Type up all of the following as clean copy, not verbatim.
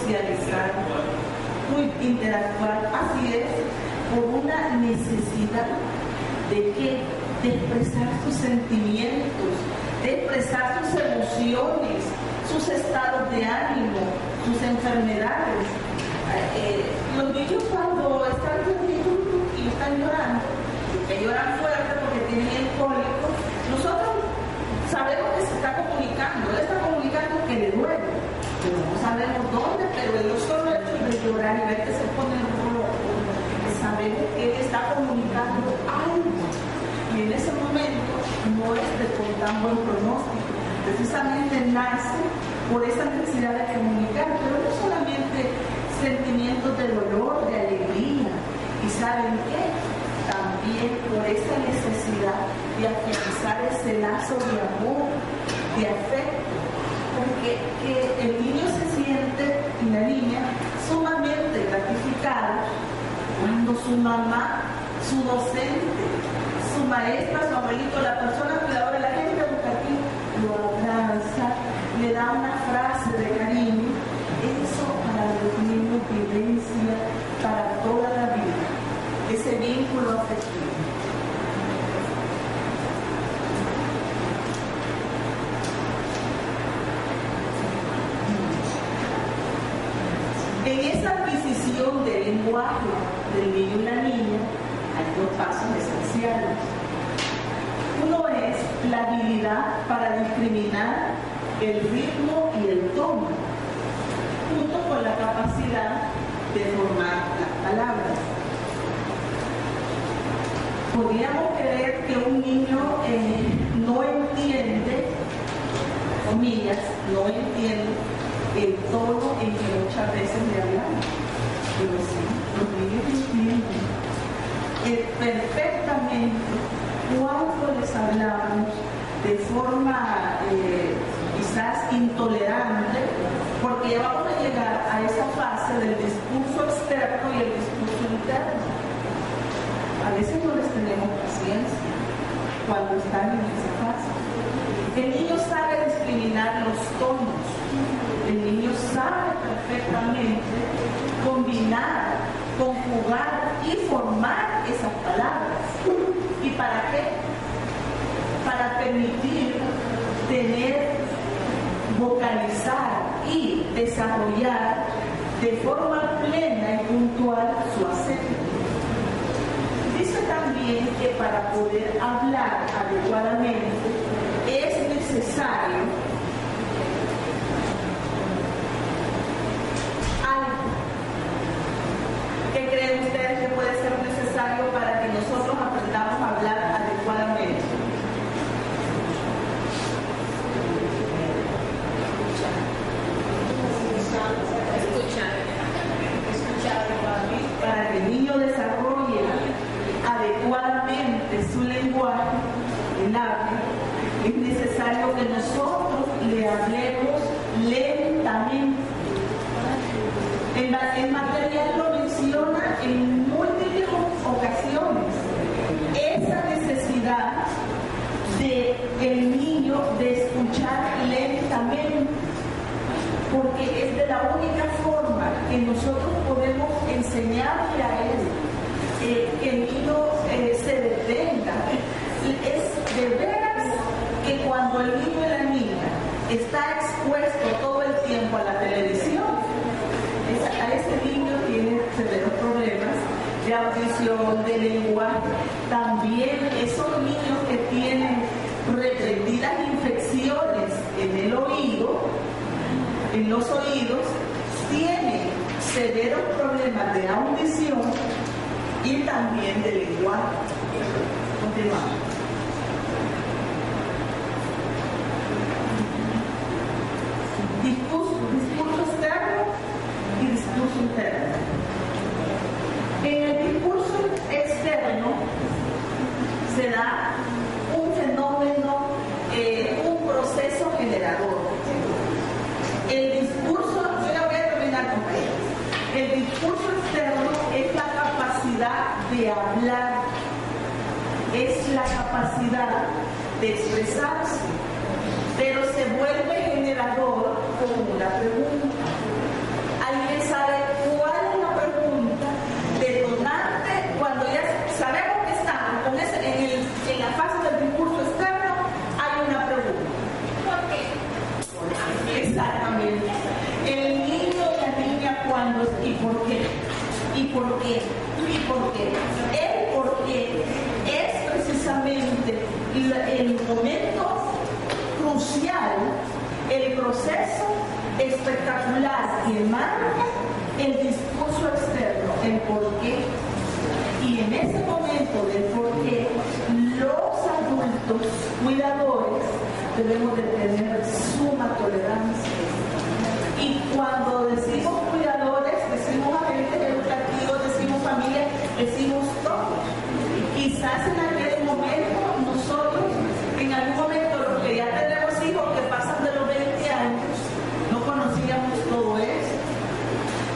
socializar, interactuar, así es, por una necesidad de expresar sus sentimientos, de expresar sus emociones, sus estados de ánimo, sus enfermedades. Los niños cuando están llorando y están llorando, que lloran fuerte porque tienen el cólico, nosotros sabemos que se está comunicando, él está comunicando que le duele, pero no sabemos dónde, pero el solo hecho de llorar y ver que se pone rojo, sabemos que él está comunicando algo, y en ese momento no es de con tan buen pronóstico, precisamente nace por esa necesidad de comunicar, pero no solamente sentimientos de dolor, de alegría, y ¿saben qué? También por esa necesidad de afianzar ese lazo de amor, de afecto, porque el niño se siente, y la niña, sumamente gratificada cuando su mamá, su docente, su maestra, su abuelito, la persona cuidadora, la gente educativa, lo abraza, le da una frase de cariño. Eso para los niños vivencia para toda la vida, ese vínculo afectivo. En esa adquisición del lenguaje del niño y la niña hay dos pasos esenciales. Uno es la habilidad para discriminar el ritmo y el tono, junto con la capacidad de formar las palabras. Podríamos creer que un niño no entiende, comillas, no entiende el tono en que muchas veces le hablamos. Pero sí, los niños entienden perfectamente cuando les hablamos de forma quizás intolerante, porque ya vamos a llegar a esa fase del discurso externo y el discurso interno. A veces no les tenemos paciencia cuando están en esa fase. El niño sabe discriminar los tonos, el niño sabe perfectamente combinar, conjugar y formar esas palabras. ¿Y para qué? Para permitir tener, vocalizar y desarrollar de forma plena y puntual su acento. Dice también que para poder hablar adecuadamente es necesario algo. ¿Qué creen ustedes que puede ser necesario para que nosotros aprendamos a hablar adecuadamente? Para que el niño desarrolle adecuadamente su lenguaje, el habla, es necesario que nosotros le hablemos lentamente. El material lo menciona en múltiples ocasiones. Esa necesidad del niño de escuchar lentamente, porque es de la única forma que nosotros podemos enseñarle a él que el niño se detenga. Es de veras que cuando el niño y la niña está expuesto todo el tiempo a la televisión, a ese niño tiene severos problemas de audición, de lenguaje. También esos niños que tienen repetidas infecciones en el oído, en los oídos, tienen severos problemas de audición y también de lenguaje. Continuamos. Discurso externo y discurso interno. En el discurso externo se da un fenómeno, un proceso generador. El discurso, yo ya voy a terminar con ellos. El discurso externo es la capacidad de hablar, es la capacidad de expresarse, pero se vuelve generador con una pregunta. Al por qué? ¿Y por qué? ¿Y por qué? Porque es precisamente el momento crucial, el proceso espectacular que marca el discurso externo, el por qué. Y en ese momento del por qué, los adultos cuidadores debemos de tener suma tolerancia. Y cuando decimos cuidadores, decimos agentes educativos, decimos familia, decimos todos. Quizás en aquel momento nosotros, en algún momento los que ya tenemos hijos que pasan de los 20 años, no conocíamos todo eso.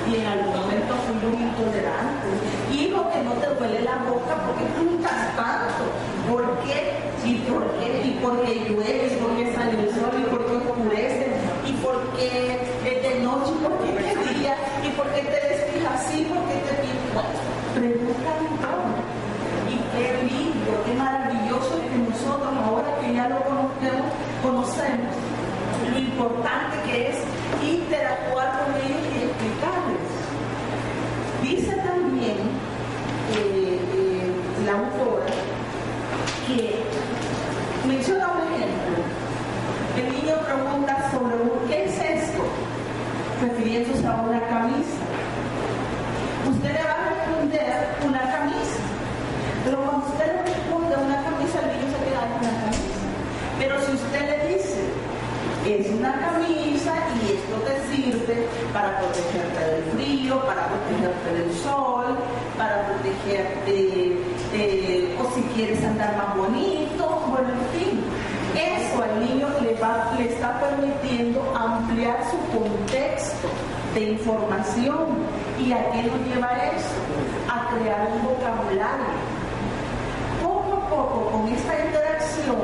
Y en algún momento fuimos intolerantes. Hijo, que no te duele la boca porque juntas tanto. ¿Por qué? ¿Y por qué? ¿Y por qué llueve? ¿Y por qué sale el sol? ¿Y por qué oscurece? ¿Y por qué es de noche? ¿Y por qué es de día? ¿Y por qué te desfijas así? ¿Por qué te pintas? Preguntan todo. Y qué lindo, qué maravilloso que nosotros, ahora que ya lo conocemos, lo importante que es interactuar con ellos y explicarles. Dice también la autora que menciona un ejemplo. El niño pregunta sobre ¿qué es esto? Refiriéndose a una camisa. Usted le va a responder una camisa. Pero cuando usted le responde a una camisa, el niño se queda con la camisa. Pero si usted le dice, es una camisa y esto te sirve para protegerte del frío, para protegerte del sol, para protegerte, o si quieres andar más bonito, bueno, en fin. Eso al niño le está permitiendo ampliar su contexto de información. ¿Y a qué nos lleva eso? A crear un vocabulario. Poco a poco, con esta interacción,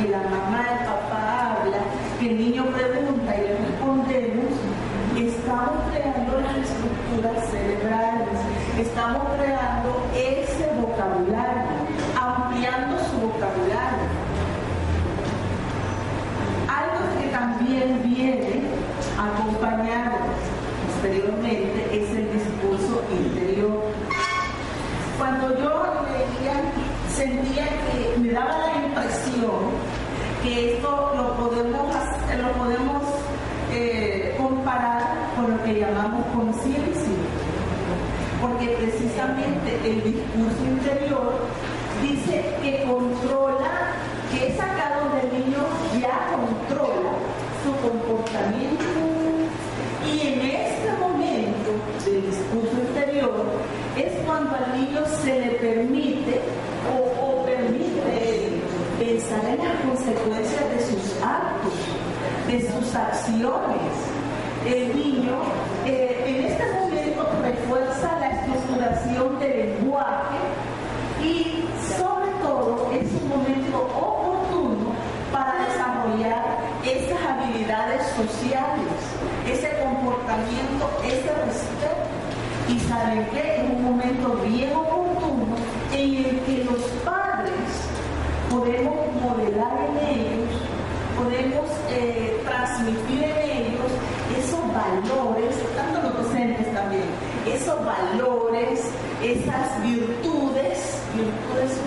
y la mamá, el papá habla, que el niño pregunta y le respondemos, estamos creando las estructuras cerebrales, estamos creando ese vocabulario, ampliando su vocabulario. Algo que también viene acompañado posteriormente es el discurso interior. Cuando yo leía, sentía que me daba la impresión que esto lo podemos comparar con lo que llamamos conciencia, porque precisamente el discurso interior dice que controla, que es sacado del niño, ya controla su comportamiento. Y en este momento del discurso interior es cuando al niño se le permite o permite pensar en las consecuencias de sus actos, de sus acciones. El niño en este momento refuerza la estructuración del lenguaje y sobre todo es un momento oportuno para desarrollar esas habilidades sociales, ese comportamiento, ese respeto. Y saben que es un momento bien oportuno en el que los padres podemos modelar en ellos, podemos transmitir en ellos esos valores, tanto los docentes también, esos valores, esas virtudes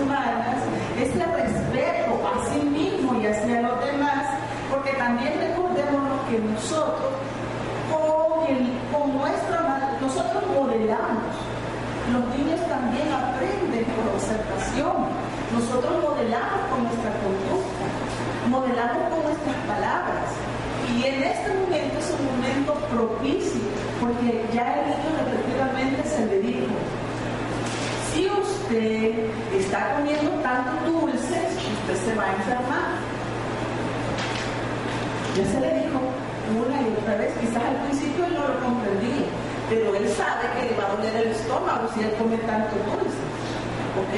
humanas, ese respeto a sí mismo y hacia los demás, porque también recordemos que nosotros, nosotros modelamos. Los niños también aprenden por observación. Nosotros modelamos con nuestra conducta, modelamos con nuestras palabras. Y en este momento es un momento propicio, porque ya el niño repetidamente se le dijo, si usted está comiendo tanto dulces, usted se va a enfermar. Ya se le dijo una y otra vez, quizás al principio él no lo comprendía, pero él sabe que le va a doler el estómago si él come tanto dulce. ¿Ok?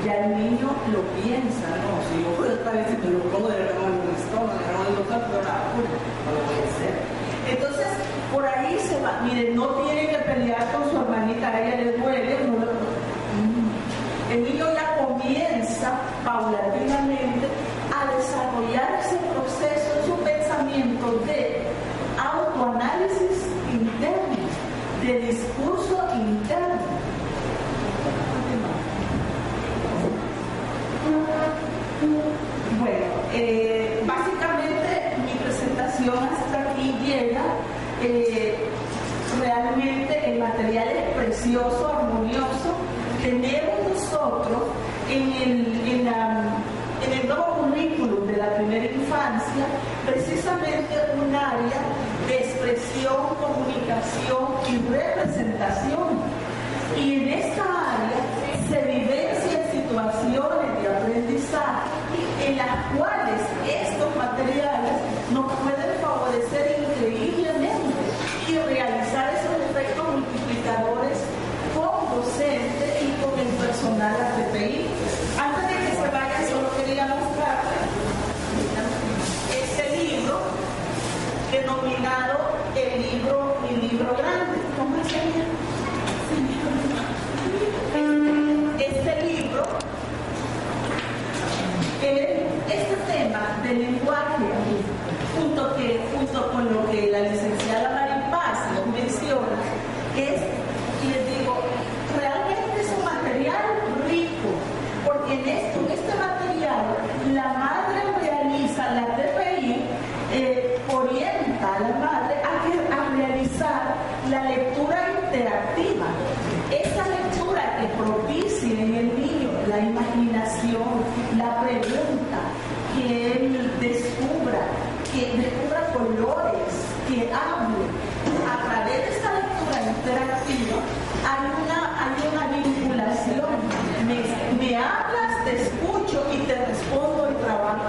Ya el niño lo piensa, no, si yo puedo estar vez me lo como de verdad en el estómago, no lo voy a hacer. Entonces, por ahí se va. Miren, no tiene que pelear con su hermanita, a ella le duele, el niño ya comienza paulatinamente a desarrollar ese proceso en su pensamiento de autoanálisis interno, de discurso llega. Realmente el material es precioso, armonioso. Tenemos nosotros en el nuevo currículum de la primera infancia precisamente un área de expresión, comunicación y representación. Y en esta área se vivencian situaciones de aprendizaje en las cuales estos materiales nos pueden favorecer increíblemente y realizar esos efectos multiplicadores con docentes y con el personal APPI. Antes de que se vayan, solo quería mostrarles este libro denominado Mi Libro Grande. ¿Cómo se llama? Este libro, este tema del lenguaje, junto con lo que la licenciada Mari Paz nos menciona, es, les digo, realmente es un material rico, porque en este material la madre realiza, la TPI orienta a la madre a realizar la lectura interactiva. Esa lectura que propicie en el niño la imaginación, la pregunta, que él descubra colores, que hable. A través de esta lectura interactiva hay una vinculación. Me hablas, te escucho y te respondo y trabajo.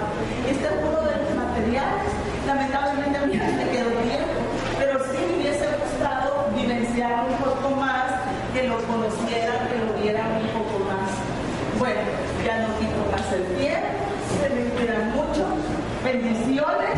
Este es uno de los materiales. Lamentablemente a mí no me quedó tiempo, pero sí me hubiese gustado vivenciar un poco más, que lo conocieran, que lo vieran un poco más. Bueno, ya no quito más el tiempo, se me cuidan mucho. Bendiciones.